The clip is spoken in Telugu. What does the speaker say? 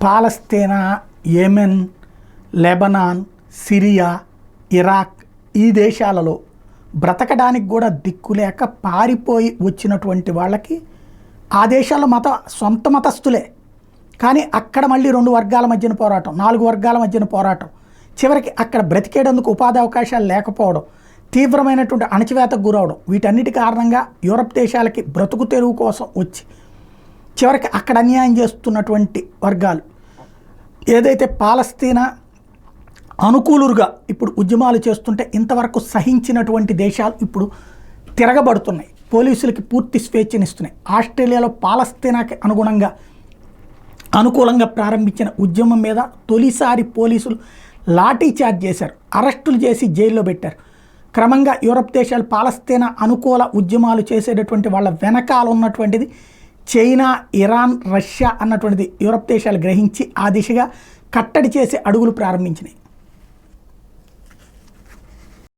పాలస్తీనా, యెమెన్, లెబనాన్, సిరియా, ఇరాక్ ఈ దేశాలలో బ్రతకడానికి కూడా దిక్కులేక పారిపోయి వచ్చినటువంటి వాళ్ళకి ఆ దేశాల్లో సొంత మతస్థులే, కానీ అక్కడ మళ్ళీ 2 వర్గాల మధ్యన పోరాటం, 4 వర్గాల మధ్యన పోరాటం, చివరికి అక్కడ బ్రతికేటందుకు ఉపాధి అవకాశాలు లేకపోవడం, తీవ్రమైనటువంటి అణచివేతకు గురవడం, వీటన్నిటి కారణంగా యూరప్ దేశాలకి బ్రతుకు తెరువు కోసం వచ్చి చివరికి అక్కడ అన్యాయం చేస్తున్నటువంటి వర్గాలు ఏదైతే పాలస్తీనా అనుకూలుగా ఇప్పుడు ఉద్యమాలు చేస్తుంటే ఇంతవరకు సహించినటువంటి దేశాలు ఇప్పుడు తిరగబడుతున్నాయి, పోలీసులకి పూర్తి స్వేచ్ఛనిస్తున్నాయి. ఆస్ట్రేలియాలో పాలస్తీనాకి అనుకూలంగా ప్రారంభించిన ఉద్యమం మీద తొలిసారి పోలీసులు లాఠీ చార్జ్ చేశారు, అరెస్టులు చేసి జైల్లో పెట్టారు. క్రమంగా యూరప్ దేశాలు పాలస్తీనా అనుకూల ఉద్యమాలు చేసేటటువంటి వాళ్ళ వెనకాల ఉన్నటువంటిది చైనా, ఇరాన్, రష్యా అన్నటువంటిది యూరప్ దేశాలు గ్రహించి ఆ దిశగా కట్టడి చేసే అడుగులు ప్రారంభించినాయి.